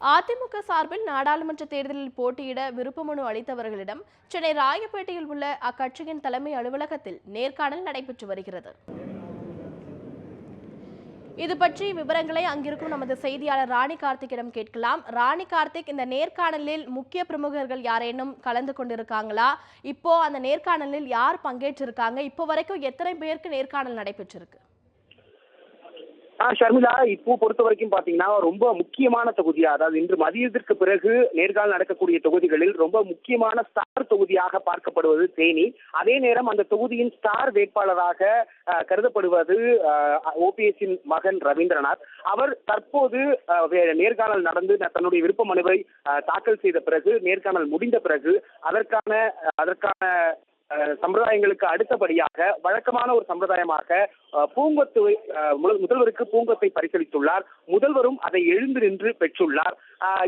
அதிமுக சார்பில் நாடாளுமன்ற தேர்தலில் போட்டியிட விருப்ப மனு அளித்தவர்களிடம் சென்னை ராயப்பேட்டையில் உள்ள அக்கட்சியின் தலைமை அலுவலகத்தில் நேர்காணல் நடைபெற்று வருகிறது. இது பற்றி விவரங்களை அங்கிருக்கும் நமது செய்தியாளர் ராணி கார்த்திக்கிடம் கேட்கலாம். ராணி கார்த்திக், இந்த நேர்காணலில் முக்கிய பிரமுகர்கள் யாரேனும் கலந்து கொண்டிருக்காங்களா? இப்போ அந்த நேர்காணலில் யார் பங்கேற்றிருக்காங்க? இப்போ வரைக்கும் எத்தனை பேருக்கு நேர்காணல் நடைபெற்றிருக்கு? ஷர்மிளா, இப்போ பொறுத்த வரைக்கும் பாத்தீங்கன்னா ரொம்ப முக்கியமான தொகுதியா, அதாவது இன்று மதியத்திற்கு பிறகு நேர்காணல் நடக்கக்கூடிய தொகுதிகளில் ரொம்ப முக்கியமான ஸ்டார் தொகுதியாக பார்க்கப்படுவது தேனி. அதே நேரம் அந்த தொகுதியின் ஸ்டார் வேட்பாளராக கருதப்படுவது ஓபிஎஸ்ஸின் மகன் ரவீந்திரநாத். அவர் தற்போது நேர்காணல் நடந்து தன்னுடைய விருப்ப மனுவை தாக்கல் செய்த பிறகு, நேர்காணல் முடிந்த பிறகு அதற்கான சம்பிரதாயங்களுக்கு அடுத்தபடியாக வழக்கமான ஒரு சம்பிரதாயமாக முதல்வருக்கு பூங்கொத்தை பரிசளித்துள்ளார். முதல்வரும் அதை எழுந்து நின்று பெற்றுள்ளார்.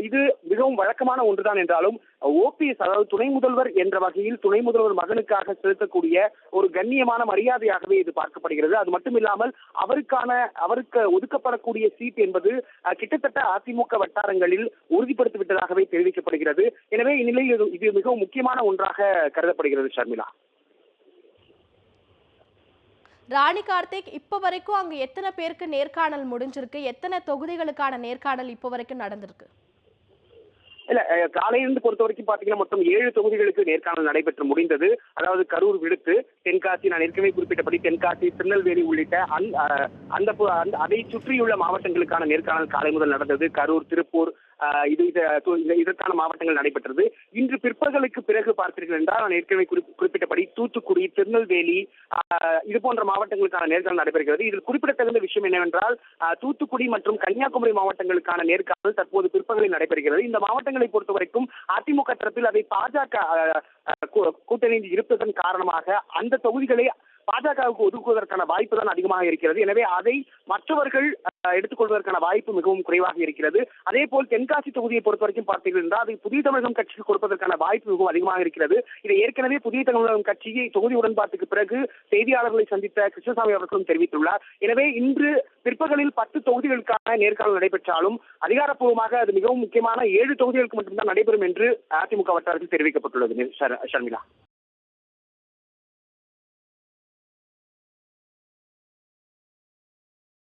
இது மிகவும் வழக்கமான ஒன்றுதான் என்றாலும் ஓபிஎஸ், அதாவது துணை முதல்வர் என்ற வகையில் துணை முதல்வர் மகனுக்காக செலுத்தக்கூடிய ஒரு கண்ணியமான மரியாதையாகவே இது பார்க்கப்படுகிறது. அது மட்டுமில்லாமல் அவருக்கு ஒதுக்கப்படக்கூடிய சீட் என்பது கிட்டத்தட்ட அதிமுக வட்டாரங்களில் உறுதிப்படுத்திவிட்டதாகவே தெரிவிக்கப்படுகிறது. எனவே இந்நிலையில் இது மிகவும் முக்கியமான ஒன்றாக கருதப்படுகிறது. ஷர்மிளா. ராணி கார்த்திக், இப்போ வரைக்கும் அங்க எத்தனை பேருக்கு நேர்காணல் முடிஞ்சிருக்கு? எத்தனை தொகுதிகளுக்கான நேர்காணல் இப்போ வரைக்கும் நடந்திருக்கு? இல்ல, காலையிலிருந்து பொறுத்த வரைக்கும் பாத்தீங்கன்னா மொத்தம் 7 தொகுதிகளுக்கு நேர்காணல் நடைபெற்று முடிந்தது. அதாவது கரூர் விடுத்து, தென்காசி, நான் ஏற்கனவே குறிப்பிட்டபடி தென்காசி, திருநெல்வேலி உள்ளிட்ட அதை சுற்றியுள்ள மாவட்டங்களுக்கான நேர்காணல் காலை முதல் நடந்தது. கரூர், திருப்பூர், இதற்கான மாவட்டங்கள் நடைபெற்றது. இன்று பிற்பகலுக்கு பிறகு பார்த்தீர்கள் என்றால், நான் ஏற்கனவே குறிப்பிட்டபடி தூத்துக்குடி, திருநெல்வேலி, இது போன்ற மாவட்டங்களுக்கான நேர்காணல் நடைபெறுகிறது. இதில் குறிப்பிடத்தகுந்த விஷயம் என்னவென்றால், தூத்துக்குடி மற்றும் கன்னியாகுமரி மாவட்டங்களுக்கான நேர்காணல் தற்போது பிற்பகலில் நடைபெறுகிறது. இந்த மாவட்டங்களை பொறுத்த வரைக்கும் அதிமுக தரப்பில் அதை பாஜக கூட்டணியில் இருப்பதன் காரணமாக அந்த தொகுதிகளை பாஜகவுக்கு ஒதுக்குவதற்கான வாய்ப்பு தான் அதிகமாக இருக்கிறது. எனவே அதை மற்றவர்கள் எடுத்துக்கொள்வதற்கான வாய்ப்பு மிகவும் குறைவாக இருக்கிறது. அதே போல் தென்காசி தொகுதியை பொறுத்த வரைக்கும் பார்த்தீர்கள் என்றால், அதை புதிய தமிழகம் கட்சிக்கு கொடுப்பதற்கான வாய்ப்பு மிகவும் அதிகமாக இருக்கிறது. இதை ஏற்கனவே புதிய தமிழகம் கட்சியை தொகுதி உடன்பாட்டுக்கு பிறகு செய்தியாளர்களை சந்தித்த கிருஷ்ணசாமி அவர்களும் தெரிவித்துள்ளார். எனவே இன்று பிற்பகலில் 10 தொகுதிகளுக்கான நேர்காணல் நடைபெற்றாலும் அதிகாரப்பூர்வமாக அது மிகவும் முக்கியமான 7 தொகுதிகளுக்கு மட்டும்தான் நடைபெறும் என்று அதிமுக வட்டாரத்தில் தெரிவிக்கப்பட்டுள்ளது. ஷர்மிளா.